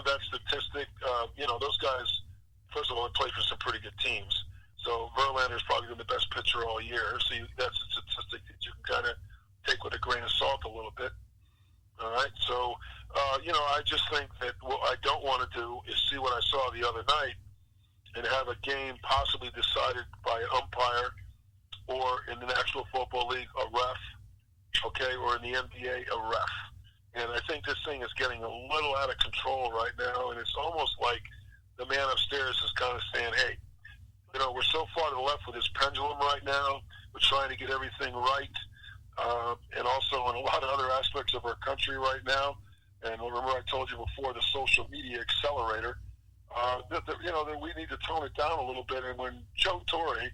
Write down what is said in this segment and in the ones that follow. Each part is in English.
of that statistic. Those guys, first of all, they play for some pretty good teams. So Verlander's probably been the best pitcher all year. So that's a statistic that you can kind of take with a grain of salt a little bit. All right. So, I just think that what I don't want to do is see what I saw the other night and have a game possibly decided by an umpire or in the National Football League, a ref, okay, or in the NBA, a ref. And I think this thing is getting a little out of control right now, and it's almost like the man upstairs is kind of saying, hey, we're so far to the left with this pendulum right now. We're trying to get everything right. And also in a lot of other aspects of our country right now. And remember I told you before, the social media accelerator, that we need to tone it down a little bit. And when Joe Torre, a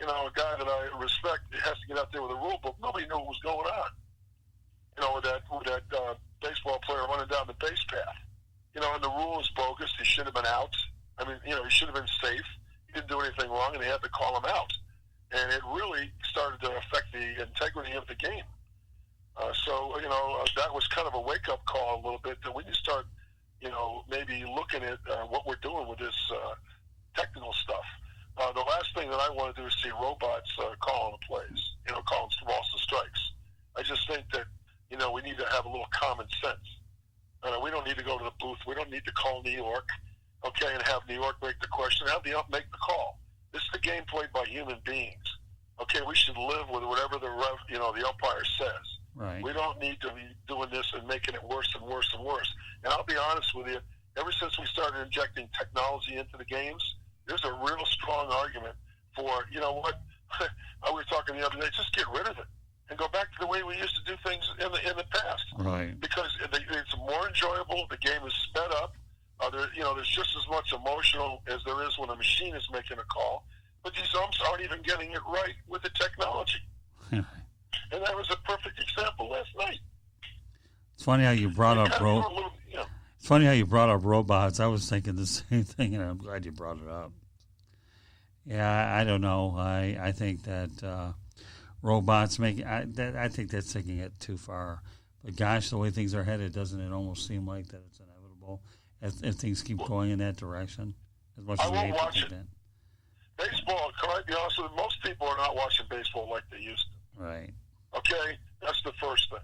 guy that I respect, has to get out there with a rule book, nobody knew what was going on. With that baseball player running down the base path. And the rule is bogus. He should have been out. I mean, he should have been safe. He didn't do anything wrong, and they had to call him out. And it really started to affect the integrity of the game. That was kind of a wake-up call a little bit that we need to start, maybe looking at what we're doing with this technical stuff. The last thing that I want to do is see robots calling the plays, calling balls and strikes. I just think that, we need to have a little common sense. We don't need to go to the booth. We don't need to call New York, okay, and have New York make the question. Have the ump make the call. This is the game played by human beings. Okay, we should live with whatever the umpire says. Right. We don't need to be doing this and making it worse and worse and worse. And I'll be honest with you, ever since we started injecting technology into the games, there's a real strong argument for, we were talking the other day, just get rid of it and go back to the way we used to do things in the past. Right. Because it's more enjoyable. The game is sped up. There's just as much emotional as there is when a machine is making a call. But these umps aren't even getting it right with the technology. And that was a perfect example last night. It's funny how you brought up It's funny how you brought up robots. I was thinking the same thing, and I'm glad you brought it up. Yeah, I don't know. I think that robots I think that's taking it too far. But gosh, the way things are headed, doesn't it almost seem like that it's inevitable if things keep going in that direction? As much as we hate to think that. Baseball, can I be honest with you? Most people are not watching baseball like they used to. Right. Okay? That's the first thing.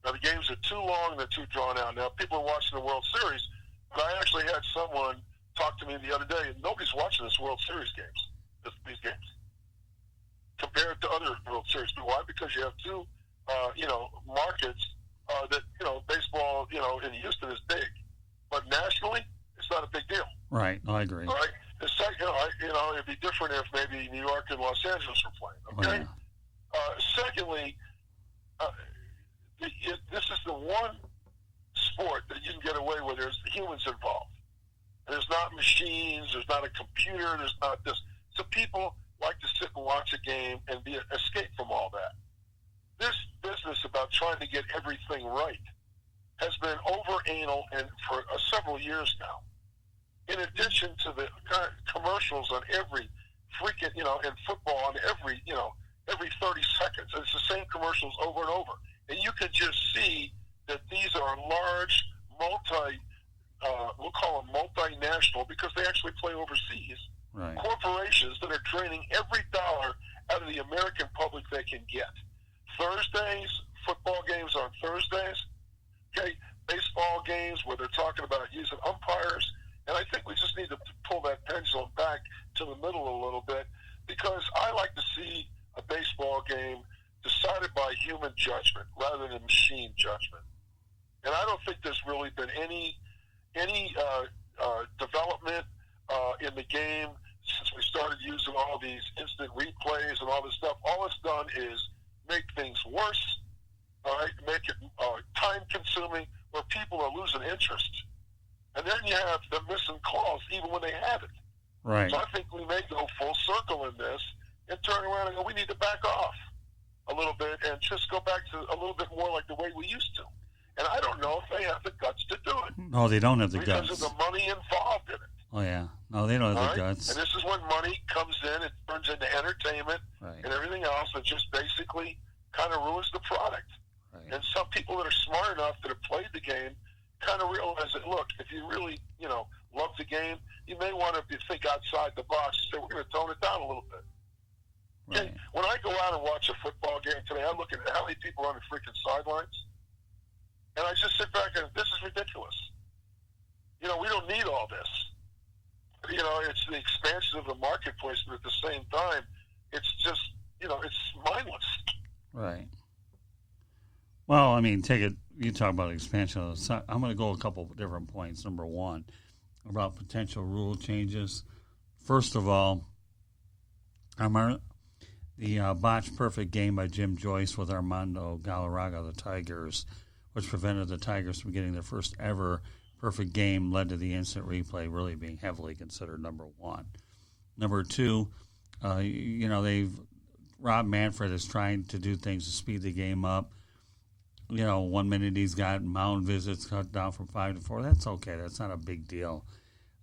Now, the games are too long and they're too drawn out. Now, people are watching the World Series, but I actually had someone talk to me the other day, and nobody's watching this World Series games, these games, compared to other World Series. But why? Because you have two, markets that, baseball, in Houston is big. But nationally, it's not a big deal. Right. I agree. All right? The second, it'd be different if maybe New York and Los Angeles were playing, okay? Oh, yeah. Secondly, this is the one sport that you can get away with. There's humans involved. There's not machines. There's not a computer. There's not this. So people like to sit and watch a game and escape from all that. This business about trying to get everything right has been over anal and for several years now. In addition to the commercials on every freaking, in football on every 30 seconds. It's the same commercials over and over. And you can just see that these are large, we'll call them multinational because they actually play overseas. Right. Corporations that are draining every dollar out of the American public they can get. Thursdays, football games on Thursdays, okay, baseball games where they're talking about using umpires. And I think we just need to pull that pendulum back to the middle a little bit because I like to see a baseball game decided by human judgment rather than machine judgment. And I don't think there's really been any development in the game since we started using all these instant replays and all this stuff. All it's done is make things worse, all right, make it time-consuming where people are losing interest. And then you have them missing calls even when they have it. Right. So I think we may go full circle in this and turn around and go, we need to back off a little bit and just go back to a little bit more like the way we used to. And I don't know if they have the guts to do it. No, they don't have the guts. Because of the money involved in it. Oh, yeah. No, they don't have the guts. And this is when money comes in, it turns into entertainment and everything else and just basically kind of ruins the product. Right. And some people that are smart enough that have played the game kind of realize that, look, if you really, love the game, you may want to think outside the box and say, we're going to tone it down a little bit. Right. Okay? When I go out and watch a football game today, I look at how many people are on the freaking sidelines, and I just sit back and this is ridiculous. We don't need all this. It's the expansion of the marketplace, but at the same time, it's just, it's mindless. Right. Well, I mean, you talk about expansion. I'm going to go a couple of different points. Number one, about potential rule changes. First of all, the botched perfect game by Jim Joyce with Armando Galarraga, the Tigers, which prevented the Tigers from getting their first ever perfect game, led to the instant replay really being heavily considered number one. Number two, Rob Manfred is trying to do things to speed the game up. 1 minute he's got mound visits cut down from 5 to 4. That's okay. That's not a big deal.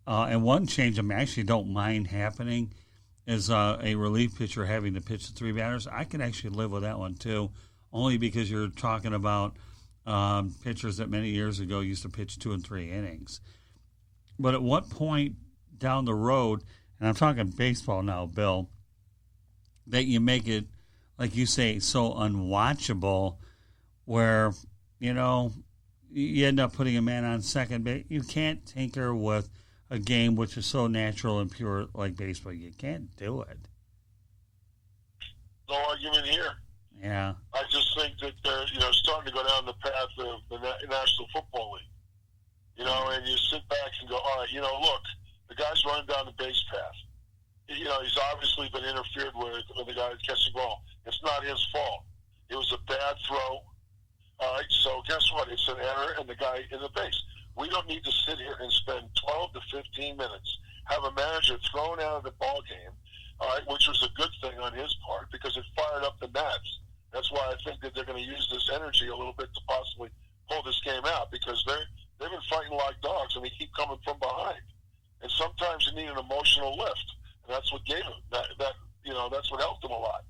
And one change I actually don't mind happening is a relief pitcher having to pitch the 3 batters. I can actually live with that one too, only because you're talking about pitchers that many years ago used to pitch 2 and 3 innings. But at what point down the road, and I'm talking baseball now, Bill, that you make it, like you say, so unwatchable where, you end up putting a man on second base. You can't tinker with a game which is so natural and pure like baseball. You can't do it. No argument here. Yeah. I just think that they're, starting to go down the path of the National Football League. And you sit back and go, all right, look, the guy's running down the base path. He's obviously been interfered with the guy catching the ball. It's not his fault. It was a bad throw. All right, so guess what? It's an error, and the guy in the base. We don't need to sit here and spend 12 to 15 minutes, have a manager thrown out of the ball game, all right, which was a good thing on his part because it fired up the Nats. That's why I think that they're going to use this energy a little bit to possibly pull this game out because they've been fighting like dogs, and they keep coming from behind. And sometimes you need an emotional lift, and that's what gave him that. That's what helped him a lot.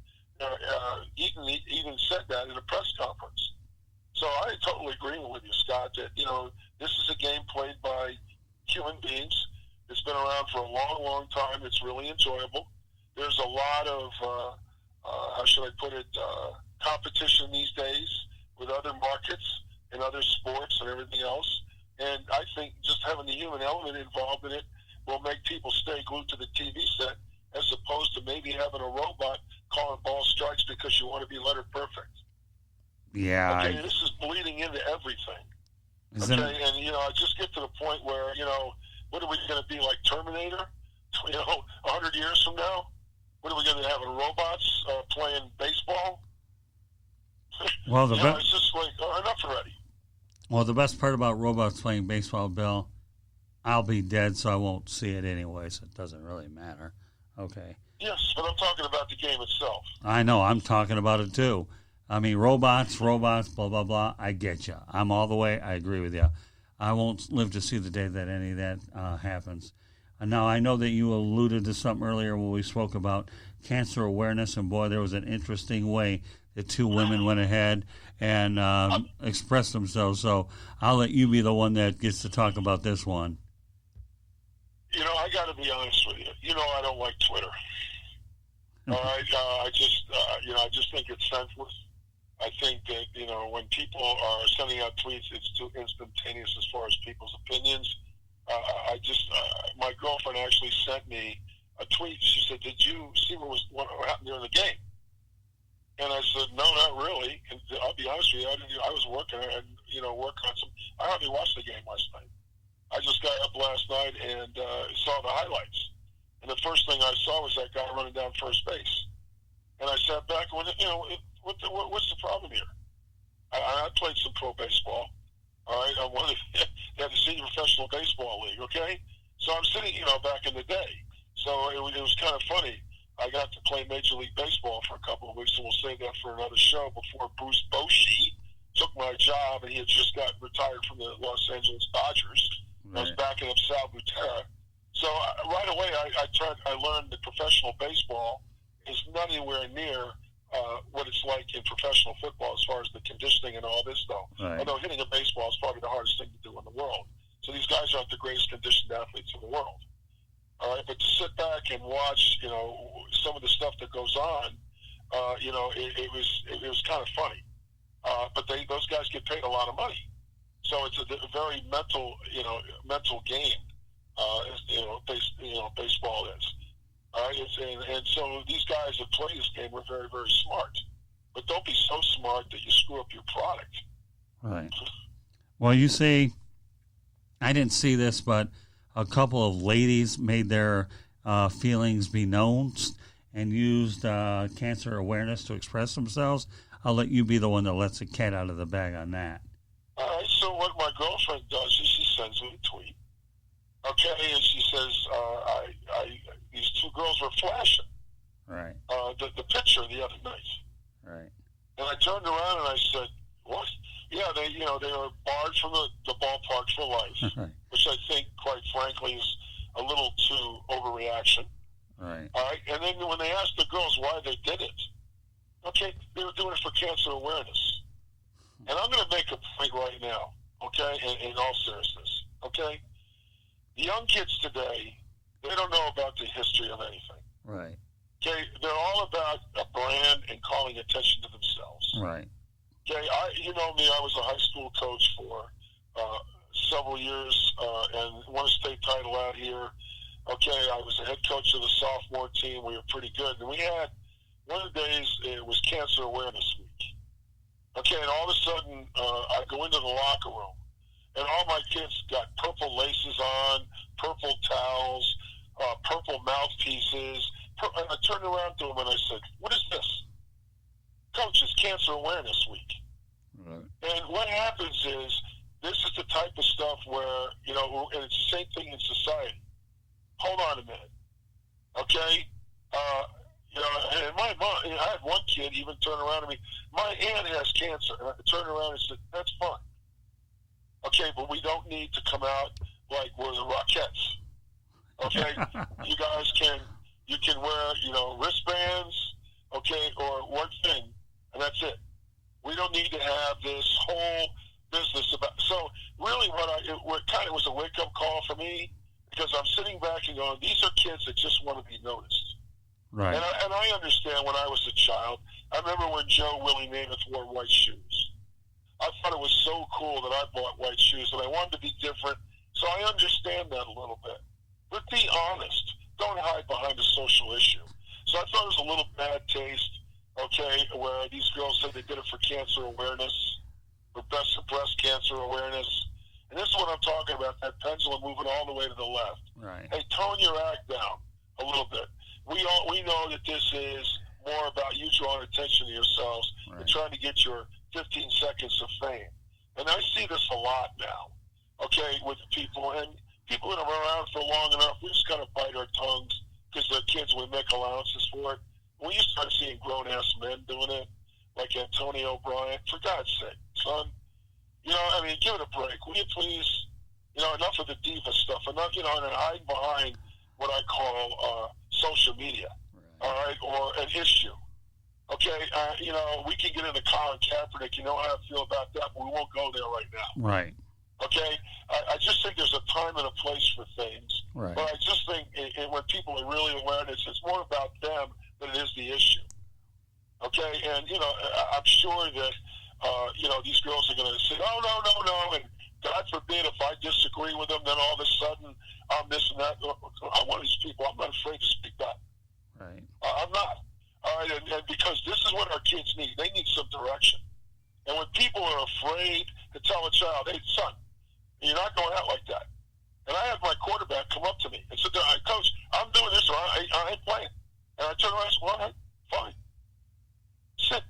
Eaton even said that in a press conference. So I totally agree with you, Scott, that, this is a game played by human beings. It's been around for a long, long time. It's really enjoyable. There's a lot of, how should I put it, competition these days with other markets and other sports and everything else. And I think just having the human element involved in it will make people stay glued to the TV set as opposed to maybe having a robot calling ball strikes because you want to be letter perfect. Yeah. Okay, this is bleeding into everything. And, I just get to the point where, what are we going to be like Terminator? 100 years from now? What are we going to have, robots playing baseball? Well, it's just like, enough already. Well, the best part about robots playing baseball, Bill, I'll be dead, so I won't see it anyway, so it doesn't really matter. Okay. Yes, but I'm talking about the game itself. I know. I'm talking about it, too. I mean, robots, blah, blah, blah. I get you. I'm all the way. I agree with you. I won't live to see the day that any of that happens. Now, I know that you alluded to something earlier when we spoke about cancer awareness, and, boy, there was an interesting way that 2 women went ahead and expressed themselves. So I'll let you be the one that gets to talk about this one. I got to be honest with you. I don't like Twitter. All right? I just think it's senseless. I think that, when people are sending out tweets, it's too instantaneous as far as people's opinions. My girlfriend actually sent me a tweet. She said, "Did you see what happened during the game?" And I said, "No, not really." And I'll be honest with you, I was working and work on some. I hardly watched the game last night. I just got up last night and saw the highlights. And the first thing I saw was that guy running down first base. And I sat back and went, what's the problem here? I played some pro baseball. All right, I'm one of the senior professional baseball league. Okay, so I'm sitting, back in the day. So it was kind of funny. I got to play Major League Baseball for a couple of weeks, and we'll save that for another show. Before Bruce Bochy took my job, and he had just got retired from the Los Angeles Dodgers. Right. I was backing up Sal Butera. So right away, I learned that professional baseball is not anywhere near what it's like in professional football as far as the conditioning and all this stuff. Right. Although hitting a baseball is probably the hardest thing to do in the world. greatest conditioned athletes in the world. All right, but to sit back and watch, some of the stuff that goes on, it was kind of funny. But those guys get paid a lot of money, so it's a very mental game. Baseball is. All right, and so these guys that play this game were very, very smart. But don't be so smart that you screw up your product. Right. Well, you see, I didn't see this, but a couple of ladies made their feelings be known and used cancer awareness to express themselves. I'll let you be the one that lets the cat out of the bag on that. All right, so what my girlfriend does is she sends me a tweet. Okay, and she says, these two girls were flashing. Right. The picture the other night. Right. And I turned around and I said, what? Yeah, they were barred from the ballpark for life, right. Which I think, quite frankly, is a little too overreaction. Right. All right. And then when they asked the girls why they did it, okay, they were doing it for cancer awareness. And I'm going to make a point right now, okay, in all seriousness, okay? The young kids today, they don't know about the history of anything. Right. Okay, they're all about a brand and calling attention to themselves. Right. Okay, you know me, I was a high school coach for several years and won a state title out here. Okay, I was a head coach of the sophomore team. We were pretty good. And we had, one of the days, it was Cancer Awareness Week. Okay, and all of a sudden, I go into the locker room, and all my kids got purple laces on, purple towels, purple mouthpieces. And I turned around to them and I said, what is this? Coach, it's Cancer Awareness Week. Right. And what happens is, this is the type of stuff where, and it's the same thing in society. Hold on a minute. Okay? And my mom, I had one kid even turn around to me, my aunt has cancer. And I turned around and said, that's fine. Okay, but we don't need to come out like we're the Rockettes. Okay? You guys you can wear, wristbands, okay, or one thing, and that's it. We don't need to have this whole business about. So really, what kind of was a wake-up call for me, because I'm sitting back and going, these are kids that just want to be noticed. Right. And I understand when I was a child. I remember when Joe Willie Namath wore white shoes. I thought it was so cool that I bought white shoes, and I wanted to be different. So I understand that a little bit. But be honest. Don't hide behind a social issue. So I thought it was a little bad taste, okay, where these girls said they did it for cancer awareness, for breast cancer awareness. And this is what I'm talking about, that pendulum moving all the way to the left. Right. Hey, tone your act down a little bit. We know that this is more about you drawing attention to yourselves and trying to get your 15 seconds of fame. And I see this a lot now, okay, with people. And people that are around for long enough, we just kind of bite our tongues because the kids, we make allowances for it. When you start seeing grown-ass men doing it, like Antonio Bryant, for God's sake, son, give it a break. Will you please, enough of the diva stuff, enough, and hide behind what I call social media, all right, or an issue. Okay, we can get into Colin Kaepernick, you know how I feel about that, but we won't go there right now. Right. Okay, I just think there's a time and a place for things. Right. But I just think when people are really aware of this, it's more about them than it is the issue. Okay, and I'm sure that these girls are going to say, no, and God forbid if I disagree with them, then all of a sudden I'm this and that. I'm one of these people. I'm not afraid to speak up. Right. I'm not. All right, and because this is what our kids need. They need some direction. And when people are afraid to tell a child, hey, son, you're not going out like that. And I had my quarterback come up to me and said, Coach, I'm doing this, or I ain't playing. And I turned around and said, well, all right, fine. Sit.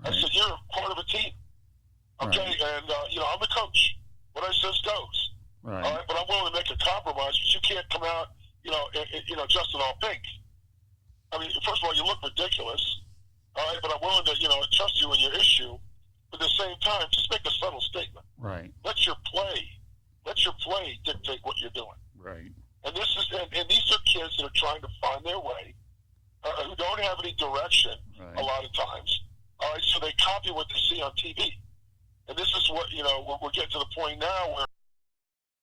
Right. I said, you're part of a team. Okay, right. And, I'm the coach. What I says goes. Right. All right, but I'm willing to make a compromise, but you can't come out, just in all pink. I mean, first of all, you look ridiculous. All right, but I'm willing to, trust you in your issue. But at the same time, just make a subtle statement. Right. Let your play dictate what you're doing. Right. And and these are kids that are trying to find their way, who don't have any direction a lot of times. All right, so they copy what they see on TV. And this is what, we're getting to the point now where